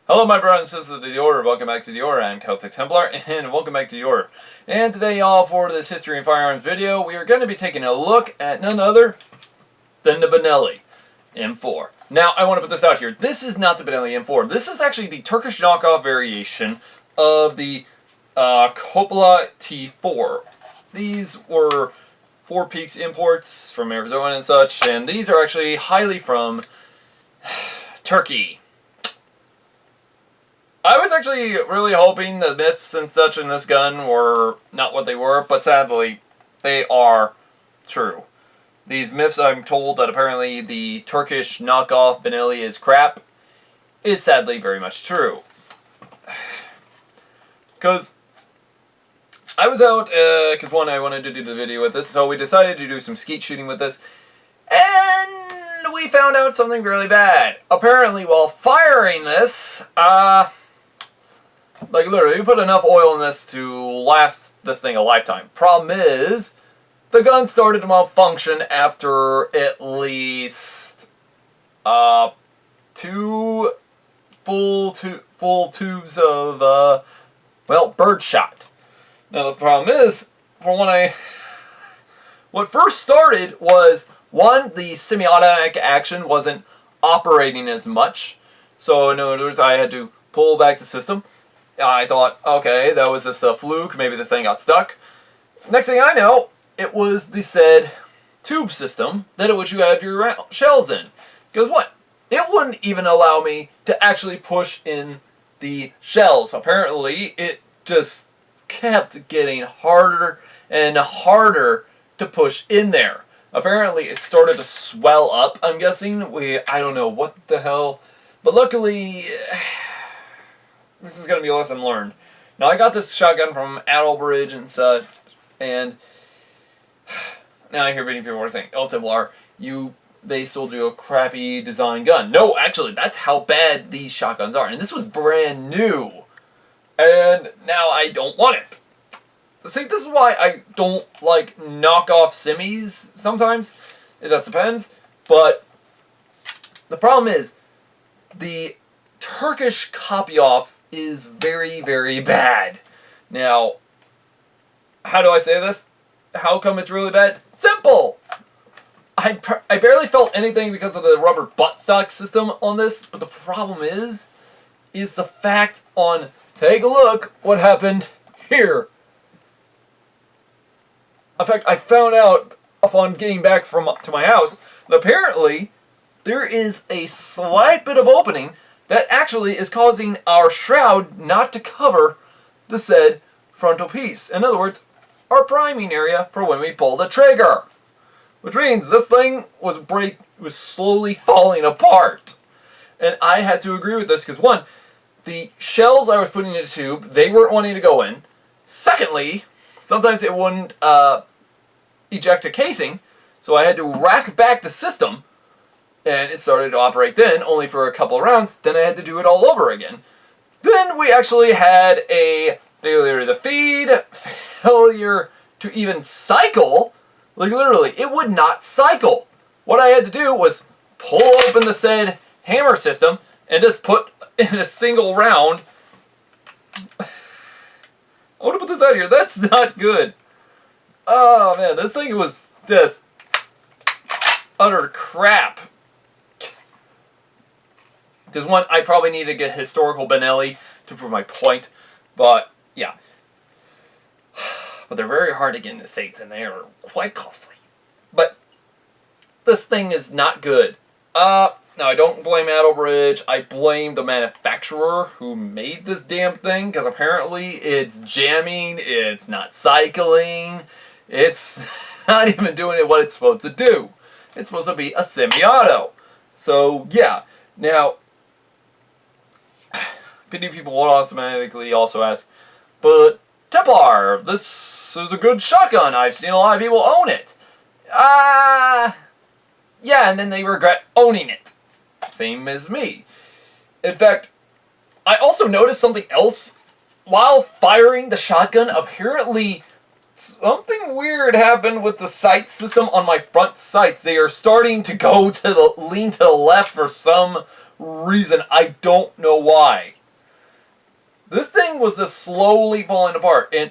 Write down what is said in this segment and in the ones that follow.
Hello my brothers and sisters of the Order, welcome back to the Order. I'm Celtic Templar, and welcome back to the Order. And today, y'all, for this History and Firearms video, we are going to be taking a look at none other than the Benelli M4. Now, I want to put this out here. This is not the Benelli M4. This is actually the Turkish knockoff variation of the Coppola T4. These were Four Peaks imports from Arizona and such, and these are actually highly from Turkey. I was actually really hoping the myths and such in this gun were not what they were, but sadly, they are true. These myths, I'm told that apparently the Turkish knockoff Benelli is crap, is sadly very much true. Because I was out, because one, I wanted to do the video with this, so we decided to do some skeet shooting with this, and we found out something really bad. Apparently, while firing this, like literally, you put enough oil in this to last this thing a lifetime. Problem is, the gun started to malfunction after at least two full tubes of birdshot. Now the problem is, for what first started was one, the semi-automatic action wasn't operating as much, so in other words, I had to pull back the system. I thought, okay, that was just a fluke, maybe the thing got stuck. Next thing I know, it was the said tube system that which you have your shells in. Because what? It wouldn't even allow me to actually push in the shells. Apparently, it just kept getting harder and harder to push in there. Apparently, it started to swell up, I'm guessing. I don't know what the hell. But luckily, this is going to be a lesson learned. Now, I got this shotgun from Adelbridge and such, and now I hear many people are saying, "Oh, Templar, they sold you a crappy design gun." No, actually, that's how bad these shotguns are. And this was brand new. And now I don't want it. See, this is why I don't like knockoff semis sometimes. It just depends. But the problem is, the Turkish copy-off is very, very bad. Now, how do I say this? How come it's really bad? Simple! I barely felt anything because of the rubber buttstock system on this, but the problem is the fact on, take a look what happened here. In fact, I found out upon getting back to my house that apparently there is a slight bit of opening that actually is causing our shroud not to cover the said frontal piece. In other words, our priming area for when we pull the trigger. Which means this thing was slowly falling apart. And I had to agree with this because one, the shells I was putting in the tube, they weren't wanting to go in. Secondly, sometimes it wouldn't eject a casing, so I had to rack back the system, and it started to operate then, only for a couple of rounds. Then I had to do it all over again. Then we actually had a failure to the feed, failure to even cycle. Like literally, it would not cycle. What I had to do was pull open the said hammer system and just put in a single round. I want to put this out here. That's not good. Oh man, this thing was just utter crap. Because one, I probably need to get historical Benelli to prove my point. But yeah. But they're very hard to get in the States, and they are quite costly. But this thing is not good. Now, I don't blame Adelbridge. I blame the manufacturer who made this damn thing, because apparently it's jamming, it's not cycling, it's not even doing it what it's supposed to do. It's supposed to be a semi-auto. So, yeah. Now, many people will automatically also ask, but Templar, this is a good shotgun. I've seen a lot of people own it. Yeah, and then they regret owning it. Same as me. In fact, I also noticed something else. While firing the shotgun, apparently something weird happened with the sight system on my front sights. They are starting to go to lean to the left for some reason. I don't know why. This thing was just slowly falling apart. And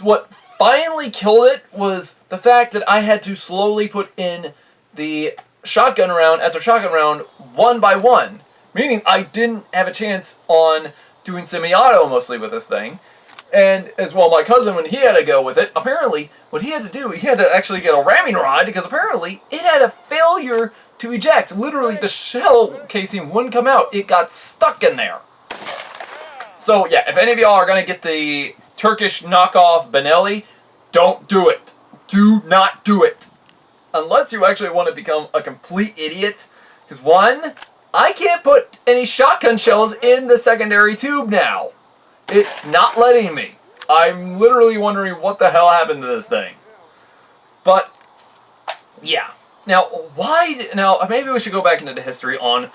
what finally killed it was the fact that I had to slowly put in the shotgun round after shotgun round one by one. Meaning I didn't have a chance on doing semi-auto mostly with this thing. And as well, my cousin, when he had to go with it, apparently what he had to do, he had to actually get a ramming rod because apparently it had a failure to eject. Literally, the shell casing wouldn't come out. It got stuck in there. So yeah, if any of y'all are going to get the Turkish knockoff Benelli, don't do it. Do not do it. Unless you actually want to become a complete idiot. Because one, I can't put any shotgun shells in the secondary tube now. It's not letting me. I'm literally wondering what the hell happened to this thing. But, yeah. Now, now, maybe we should go back into the history on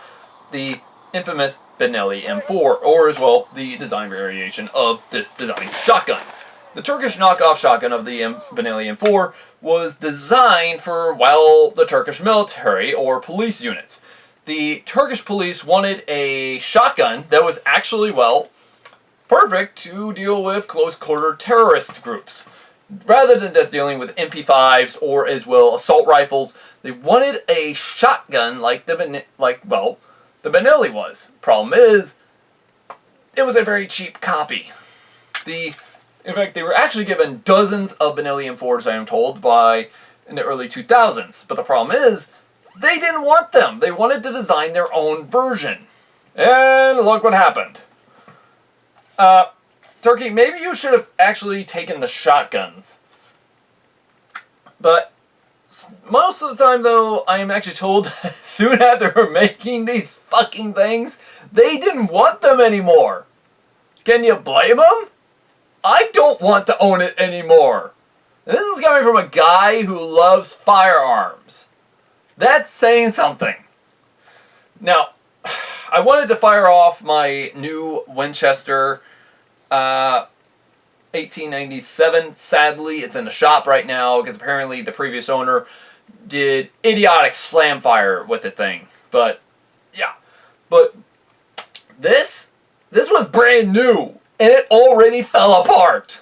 the infamous Benelli M4, or as well, the design variation of this design shotgun. The Turkish knockoff shotgun of the Benelli M4 was designed for, well, the Turkish military or police units. The Turkish police wanted a shotgun that was actually, well, perfect to deal with close-quarter terrorist groups. Rather than just dealing with MP5s or as well assault rifles, they wanted a shotgun like the Benelli was. Problem is, it was a very cheap copy. In fact, they were actually given dozens of Benelli M4s, I am told, in the early 2000s. But the problem is, they didn't want them. They wanted to design their own version. And look what happened. Turkey, maybe you should have actually taken the shotguns. But most of the time, though, I am actually told soon after making these fucking things, they didn't want them anymore. Can you blame them? I don't want to own it anymore. This is coming from a guy who loves firearms. That's saying something. Now, I wanted to fire off my new Winchester 1897. Sadly, it's in the shop right now because apparently the previous owner did idiotic slam fire with the thing. But, yeah. But this was brand new and it already fell apart.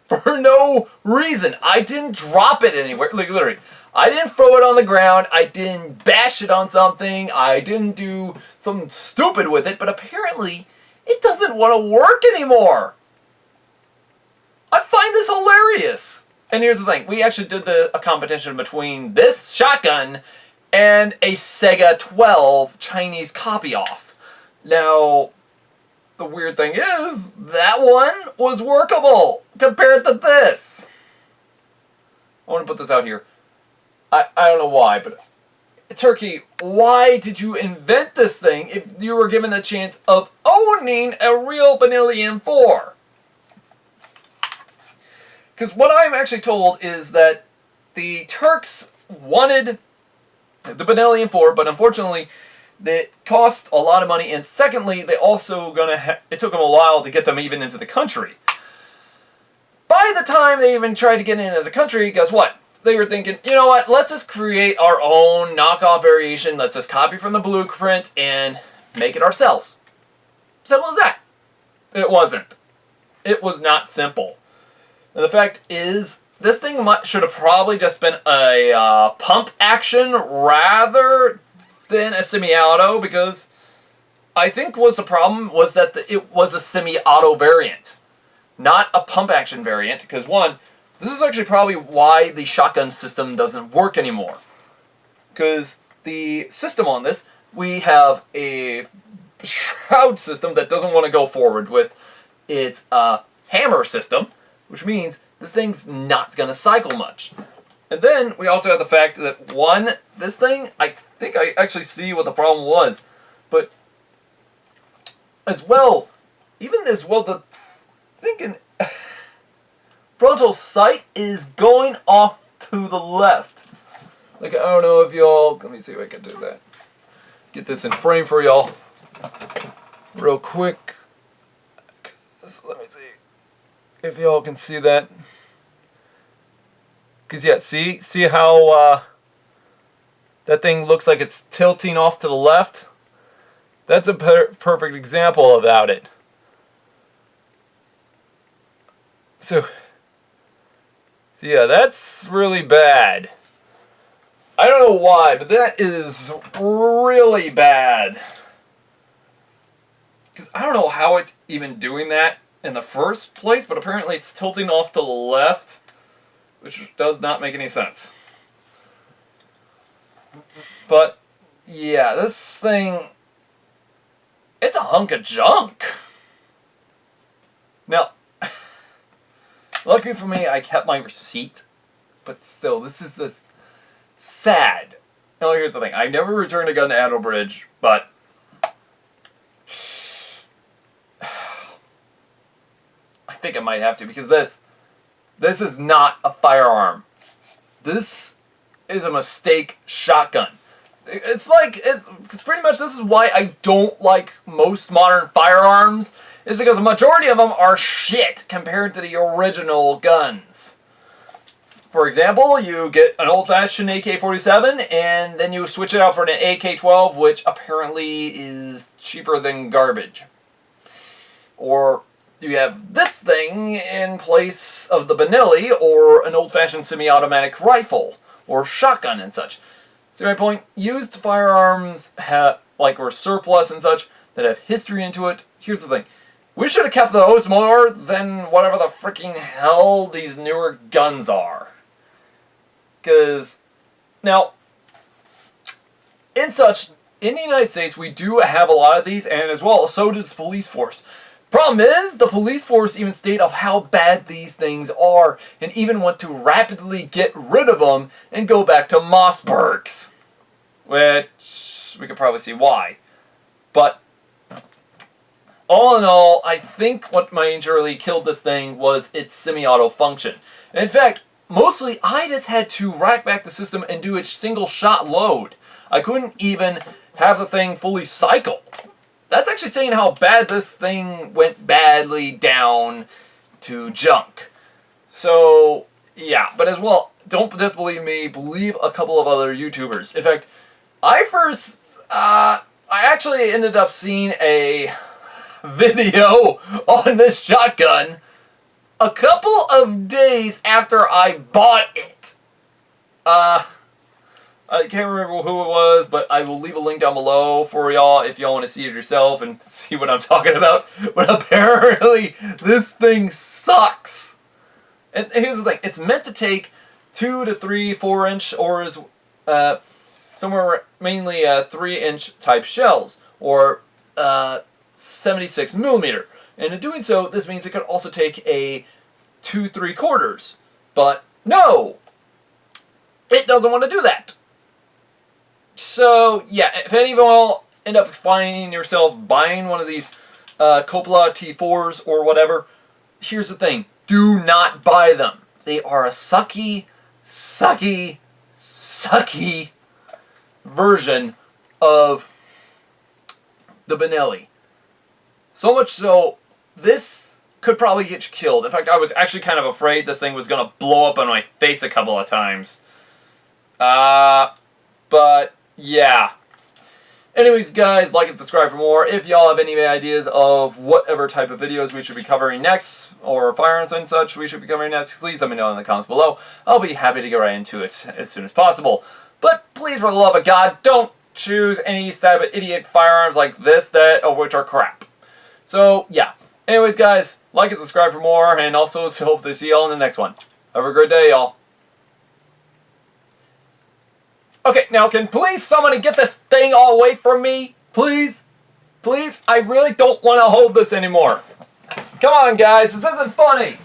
For no reason. I didn't drop it anywhere. Like, literally. I didn't throw it on the ground. I didn't bash it on something. I didn't do something stupid with it. But apparently, it doesn't want to work anymore. I find this hilarious. And here's the thing. We actually did a competition between this shotgun and a Sega 12 Chinese copy-off. Now, the weird thing is, that one was workable compared to this. I want to put this out here. I don't know why, but Turkey, why did you invent this thing if you were given the chance of owning a real Benelli M4? Because what I'm actually told is that the Turks wanted the Benelli M4, but unfortunately, it cost a lot of money, and secondly, they also it took them a while to get them even into the country. By the time they even tried to get into the country, guess what? They were thinking, you know what, let's just create our own knockoff variation, let's just copy from the blueprint and make it ourselves. Simple as that. It wasn't. It was not simple. And the fact is, this thing should have probably just been a pump action rather than a semi-auto, because I think the problem was that it was a semi-auto variant, not a pump action variant, because one, this is actually probably why the shotgun system doesn't work anymore. Because the system on this, we have a shroud system that doesn't want to go forward with its hammer system, which means this thing's not going to cycle much. And then we also have the fact that, one, this thing, I think I actually see what the problem was. But as well, the thinking frontal sight is going off to the left. Like, I don't know if y'all, let me see if I can do that. Get this in frame for y'all real quick. Let me see if y'all can see that. Because, yeah, see how that thing looks like it's tilting off to the left? That's a perfect example about it. So yeah, that's really bad. I don't know why, but that is really bad. Because I don't know how it's even doing that in the first place, but apparently it's tilting off to the left, which does not make any sense. But, yeah, this thing, it's a hunk of junk. Now, luckily for me, I kept my receipt, but still, this is this sad. Now, here's the thing. I never returned a gun to Adelbridge, but I think I might have to, because this is not a firearm. This is a mistake shotgun. It's pretty much, this is why I don't like most modern firearms, is because the majority of them are shit compared to the original guns. For example, you get an old-fashioned AK-47, and then you switch it out for an AK-12, which apparently is cheaper than garbage. Or you have this thing in place of the Benelli, or an old-fashioned semi-automatic rifle, or shotgun and such. See my point? Used firearms were surplus and such, that have history into it. Here's the thing. We should have kept those more than whatever the freaking hell these newer guns are. Because, now, in the United States, we do have a lot of these, and as well, so does the police force. Problem is, the police force even state of how bad these things are, and even want to rapidly get rid of them and go back to Mossbergs. Which, we could probably see why. But, all in all, I think what majorly killed this thing was its semi-auto function. In fact, mostly, I just had to rack back the system and do a single shot load. I couldn't even have the thing fully cycle. That's actually saying how bad this thing went badly down to junk. So, yeah. But as well, don't just believe me, believe a couple of other YouTubers. In fact, I actually ended up seeing a video on this shotgun a couple of days after I bought it. I can't remember who it was, but I will leave a link down below for y'all if y'all want to see it yourself and see what I'm talking about. But apparently, this thing sucks. And here's the thing. It's meant to take 2 to 3 4-inch or somewhere mainly 3-inch type shells, or 76 millimeter. And in doing so, this means it could also take a 2 3/4. But no! It doesn't want to do that. So, yeah, if any of y'all end up finding yourself buying one of these Coppola T4s or whatever, here's the thing. Do not buy them. They are a sucky, sucky, sucky version of the Benelli. So much so, this could probably get you killed. In fact, I was actually kind of afraid this thing was going to blow up on my face a couple of times. But, yeah. Anyways, guys, like and subscribe for more. If y'all have any ideas of whatever type of videos we should be covering next, or firearms and such we should be covering next, please let me know in the comments below. I'll be happy to get right into it as soon as possible. But please, for the love of God, don't choose any type of idiot firearms like this, that of which are crap. So, yeah. Anyways, guys, like and subscribe for more, and also hope to see y'all in the next one. Have a great day, y'all. Okay, now can please somebody get this thing all away from me? Please? Please? I really don't want to hold this anymore. Come on, guys. This isn't funny.